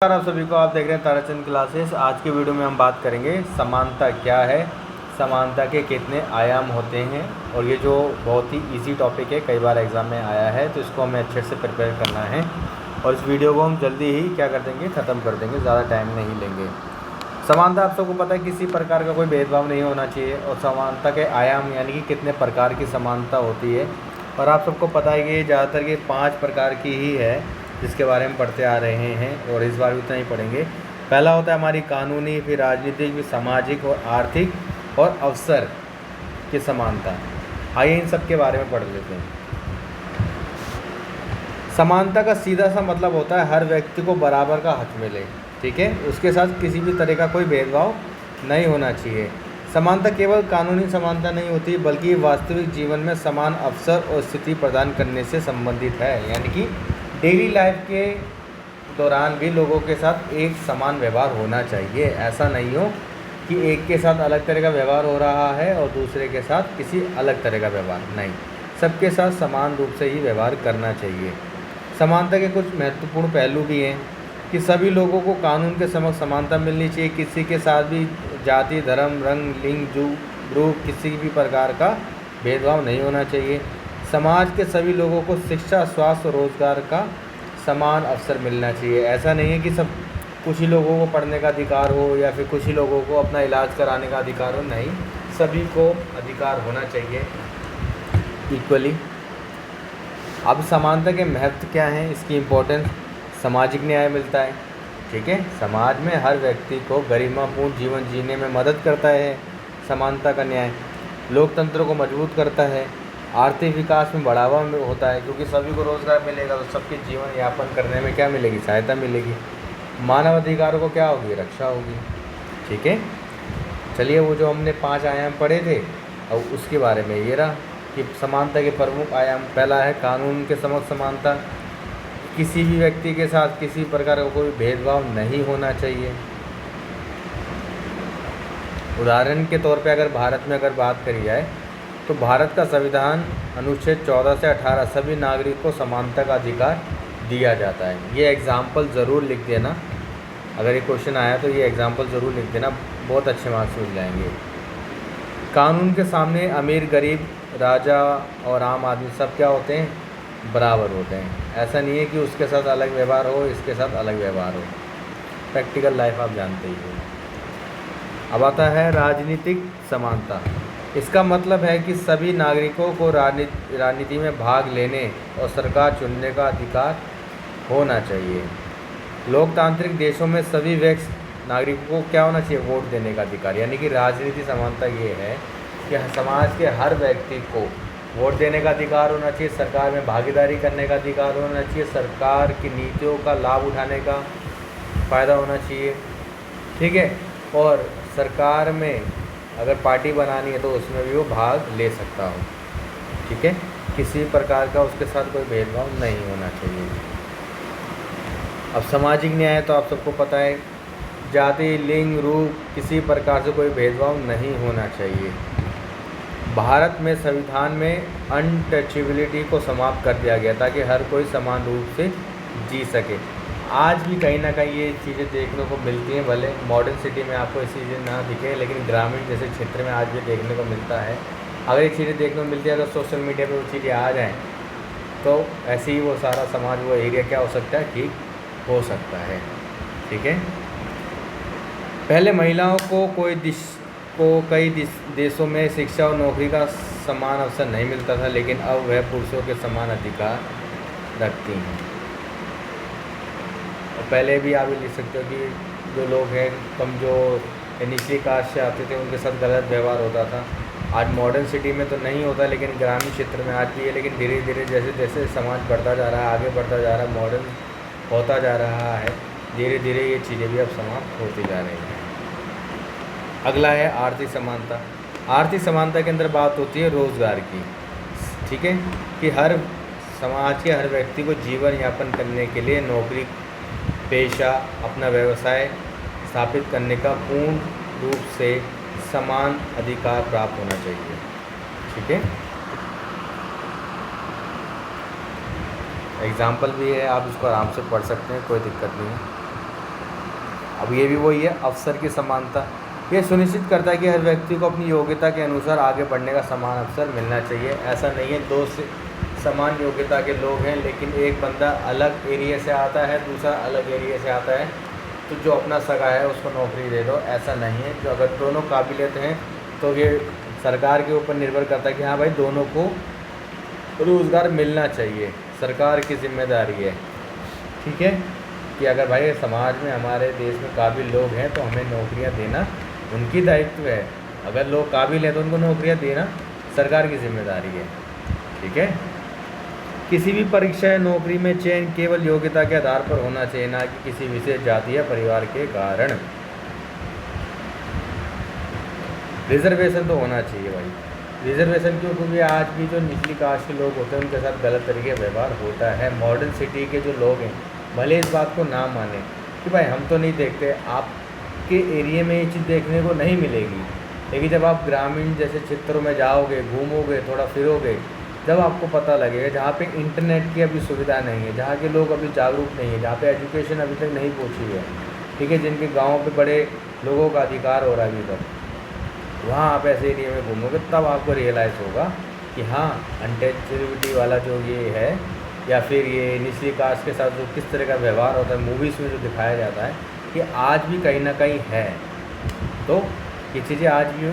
नमस्कार आप सभी को। आप देख रहे हैं ताराचंद क्लासेस। आज के वीडियो में हम बात करेंगे समानता क्या है, समानता के कितने आयाम होते हैं। और ये जो बहुत ही इजी टॉपिक है, कई बार एग्ज़ाम में आया है, तो इसको हमें अच्छे से प्रिपेयर करना है। और इस वीडियो को हम जल्दी ही क्या कर देंगे, ख़त्म कर देंगे, ज़्यादा टाइम नहीं लेंगे। समानता आप सबको पता है, किसी प्रकार का कोई भेदभाव नहीं होना चाहिए। और समानता के आयाम यानी कि कितने प्रकार की समानता होती है। और आप सबको पता है कि ज़्यादातर ये 5 प्रकार की ही है जिसके बारे में पढ़ते आ रहे हैं, और इस बार भी उतना ही पढ़ेंगे। पहला होता है हमारी कानूनी, फिर राजनीतिक, फिर सामाजिक और आर्थिक और अवसर की समानता। आइए इन सब के बारे में पढ़ लेते हैं। समानता का सीधा सा मतलब होता है हर व्यक्ति को बराबर का हक मिले, ठीक है। उसके साथ किसी भी तरह का कोई भेदभाव नहीं होना चाहिए। समानता केवल कानूनी समानता नहीं होती, बल्कि वास्तविक जीवन में समान अवसर और स्थिति प्रदान करने से संबंधित है। यानी कि डेली लाइफ के दौरान भी लोगों के साथ एक समान व्यवहार होना चाहिए। ऐसा नहीं हो कि एक के साथ अलग तरह का व्यवहार हो रहा है और दूसरे के साथ किसी अलग तरह का व्यवहार नहीं। सबके साथ समान रूप से ही व्यवहार करना चाहिए। समानता के कुछ महत्वपूर्ण पहलू भी हैं कि सभी लोगों को कानून के समक्ष समानता मिलनी चाहिए। किसी के साथ भी जाति, धर्म, रंग, लिंग, ग्रुप किसी भी प्रकार का भेदभाव नहीं होना चाहिए। समाज के सभी लोगों को शिक्षा, स्वास्थ्य और रोजगार का समान अवसर मिलना चाहिए। ऐसा नहीं है कि सब कुछ ही लोगों को पढ़ने का अधिकार हो या फिर कुछ ही लोगों को अपना इलाज कराने का अधिकार हो, नहीं, सभी को अधिकार होना चाहिए इक्वली। अब समानता के महत्व क्या हैं, इसकी इम्पोर्टेंस। सामाजिक न्याय मिलता है, ठीक है। समाज में हर व्यक्ति को गरिमापूर्ण जीवन जीने में मदद करता है समानता का न्याय। लोकतंत्र को मजबूत करता है। आर्थिक विकास में बढ़ावा होता है, क्योंकि सभी को रोज़गार मिलेगा तो सबके जीवन यापन करने में क्या मिलेगी, सहायता मिलेगी। मानव अधिकारों को क्या होगी, रक्षा होगी, ठीक है। चलिए वो जो हमने 5 आयाम पढ़े थे, अब उसके बारे में ये रहा कि समानता के प्रमुख आयाम। पहला है कानून के समक्ष समानता। किसी भी व्यक्ति के साथ किसी प्रकार का कोई भेदभाव नहीं होना चाहिए। उदाहरण के तौर पे अगर भारत में अगर बात करी जाए तो भारत का संविधान अनुच्छेद 14 से 18 सभी नागरिक को समानता का अधिकार दिया जाता है। ये एग्जाम्पल ज़रूर लिख देना, अगर ये क्वेश्चन आया तो ये एग्जाम्पल ज़रूर लिख देना, बहुत अच्छे मार्क्स मिल जाएंगे। कानून के सामने अमीर, गरीब, राजा और आम आदमी सब क्या होते हैं, बराबर होते हैं। ऐसा नहीं है कि उसके साथ अलग व्यवहार हो, इसके साथ अलग व्यवहार हो। प्रैक्टिकल लाइफ आप जानते ही हो। अब आता है राजनीतिक समानता। इसका मतलब है कि सभी नागरिकों को राजनीति में भाग लेने और सरकार चुनने का अधिकार होना चाहिए। लोकतांत्रिक देशों में सभी नागरिकों को क्या होना चाहिए, वोट देने का अधिकार। यानी कि राजनीति समानता ये है कि समाज के हर व्यक्ति को वोट देने का अधिकार होना चाहिए, सरकार में भागीदारी करने का अधिकार होना चाहिए, सरकार की नीतियों का लाभ उठाने का फ़ायदा होना चाहिए, ठीक है। और सरकार में अगर पार्टी बनानी है तो उसमें भी वो भाग ले सकता हो, ठीक है। किसी प्रकार का उसके साथ कोई भेदभाव नहीं होना चाहिए। अब सामाजिक न्याय तो आप सबको पता है, जाति, लिंग, रूप किसी प्रकार से कोई भेदभाव नहीं होना चाहिए। भारत में संविधान में अनटचेबिलिटी को समाप्त कर दिया गया ताकि हर कोई समान रूप से जी सके। आज भी कहीं ना कहीं ये चीज़ें देखने को मिलती हैं, भले मॉडर्न सिटी में आपको ऐसी चीज़ें ना दिखे, लेकिन ग्रामीण जैसे क्षेत्र में आज भी देखने को मिलता है। अगर ये चीज़ें देखने को मिलती है, अगर सोशल मीडिया पे वो चीज़ें आ जाएं तो ऐसे ही वो सारा समाज, वो एरिया क्या हो सकता है, ठीक हो सकता है, ठीक है। पहले महिलाओं को कई देशों में शिक्षा और नौकरी का समान अवसर नहीं मिलता था, लेकिन अब वह पुरुषों के समान अधिकार रखती हैं। पहले भी आप ये लिख सकते हो कि जो लोग हैं कमज़ोर या निचली कास्ट से आते थे, उनके साथ गलत व्यवहार होता था। आज मॉडर्न सिटी में तो नहीं होता, लेकिन ग्रामीण क्षेत्र में आज भी है। लेकिन धीरे धीरे जैसे जैसे समाज बढ़ता जा रहा है, आगे बढ़ता जा रहा है, मॉडर्न होता जा रहा है, धीरे धीरे ये चीज़ें भी अब समाप्त होती जा रही हैं। अगला है आर्थिक समानता। आर्थिक समानता के अंदर बात होती है रोज़गार की, ठीक है, कि हर समाज के हर व्यक्ति को जीवन यापन करने के लिए नौकरी, पेशा, अपना व्यवसाय स्थापित करने का पूर्ण रूप से समान अधिकार प्राप्त होना चाहिए, ठीक है। एग्जाम्पल भी है, आप इसको आराम से पढ़ सकते हैं, कोई दिक्कत नहीं है। अब ये भी वही है, अवसर की समानता। ये सुनिश्चित करता है कि हर व्यक्ति को अपनी योग्यता के अनुसार आगे बढ़ने का समान अवसर मिलना चाहिए। ऐसा नहीं है दो से समान योग्यता के लोग हैं लेकिन एक बंदा अलग एरिया से आता है, दूसरा अलग एरिया से आता है, तो जो अपना सगा है उसको नौकरी दे दो, ऐसा नहीं है। जो अगर दोनों काबिलियत हैं तो ये सरकार के ऊपर निर्भर करता है कि हाँ भाई दोनों को रोज़गार मिलना चाहिए, सरकार की जिम्मेदारी है। ठीक है कि अगर भाई समाज में हमारे देश में काबिल लोग हैं तो हमें नौकरियां देना उनकी दायित्व है। अगर लोग काबिल हैं तो उनको नौकरियां देना सरकार की जिम्मेदारी है। ठीक है, किसी भी परीक्षा या नौकरी में चयन केवल योग्यता के आधार पर होना चाहिए, ना कि किसी विशेष जाति या परिवार के कारण। रिजर्वेशन तो होना चाहिए भाई। रिजर्वेशन क्यों? क्योंकि आज भी जो निचली कास्ट के लोग होते हैं उनके साथ गलत तरीके का व्यवहार होता है। मॉडर्न सिटी के जो लोग हैं भले इस बात को ना माने कि भाई हम तो नहीं देखते, आपके एरिया में ये चीज़ देखने को नहीं मिलेगी, लेकिन जब आप ग्रामीण जैसे क्षेत्रों में जाओगे, घूमोगे, थोड़ा फिरोगे, जब आपको पता लगेगा जहाँ पे इंटरनेट की अभी सुविधा नहीं है, जहाँ के लोग अभी जागरूक नहीं है, जहाँ पे एजुकेशन अभी तक नहीं पहुँची है, ठीक है, जिनके गाँव पे बड़े लोगों का अधिकार हो रहा है अभी तक, वहाँ आप ऐसे एरिया में घूमोगे तब आपको रियलाइज़ होगा कि हाँ अनटचेबिलिटी वाला जो ये है या फिर ये निचली कास्ट के साथ जो किस तरह का व्यवहार होता है मूवीज़ में जो दिखाया जाता है कि आज भी कहीं ना कहीं है। तो ये चीज़ें आज भी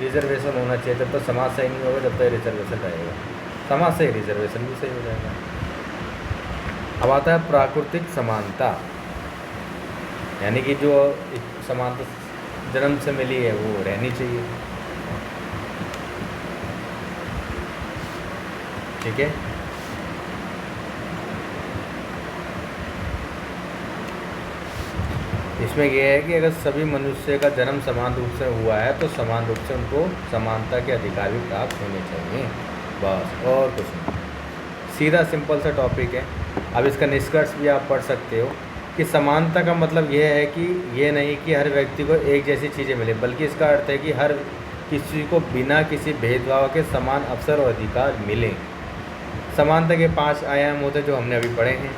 रिजर्वेशन होना चाहिए। जब तक समाज सही नहीं होगा जब तक रिजर्वेशन रहेगा, समाज सही रिजर्वेशन भी सही हो जाएगा। अब आता है प्राकृतिक समानता, यानी कि जो समानता जन्म से मिली है वो रहनी चाहिए। ठीक है, इसमें यह है कि अगर सभी मनुष्य का जन्म समान रूप से हुआ है तो समान रूप से उनको समानता के अधिकार भी प्राप्त होने चाहिए, बस और कुछ नहीं। सीधा सिंपल सा टॉपिक है। अब इसका निष्कर्ष भी आप पढ़ सकते हो कि समानता का मतलब यह है कि ये नहीं कि हर व्यक्ति को एक जैसी चीज़ें मिले, बल्कि इसका अर्थ है कि हर किसी को बिना किसी भेदभाव के समान अवसर और अधिकार मिले। समानता के 5 आयाम होते जो हमने अभी पढ़े हैं।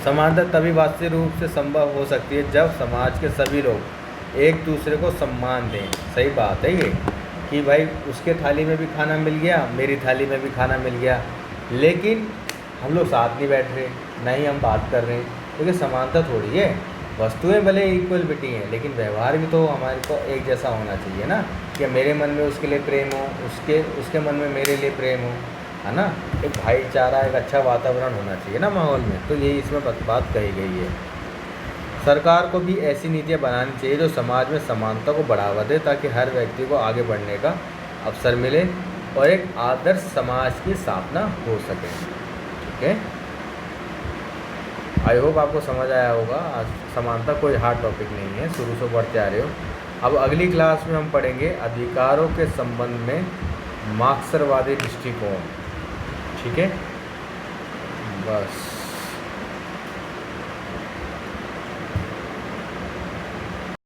समानता तभी वास्तविक रूप से संभव हो सकती है जब समाज के सभी लोग एक दूसरे को सम्मान दें। सही बात है ये कि भाई उसके थाली में भी खाना मिल गया, मेरी थाली में भी खाना मिल गया, लेकिन हम लोग साथ नहीं बैठ रहे, नहीं हम बात कर रहे हैं, क्योंकि समानता थोड़ी है। वस्तुएं भले इक्वलिटी हैं लेकिन व्यवहार भी तो हमारे को एक जैसा होना चाहिए ना, कि मेरे मन में उसके लिए प्रेम हो, उसके मन में मेरे लिए प्रेम हो, है ना। एक भाईचारा, एक अच्छा वातावरण होना चाहिए ना माहौल में। तो यही इसमें बात कही गई है। सरकार को भी ऐसी नीतियाँ बनानी चाहिए जो समाज में समानता को बढ़ावा दे, ताकि हर व्यक्ति को आगे बढ़ने का अवसर मिले और एक आदर्श समाज की स्थापना हो सके। ठीक है, आई होप आपको समझ आया होगा। समानता कोई हार्ड टॉपिक नहीं है, शुरू से पढ़ते आ रहे हो। अब अगली क्लास में हम पढ़ेंगे अधिकारों के संबंध में मार्क्सवादी दृष्टिकोण। ठीक है, बस।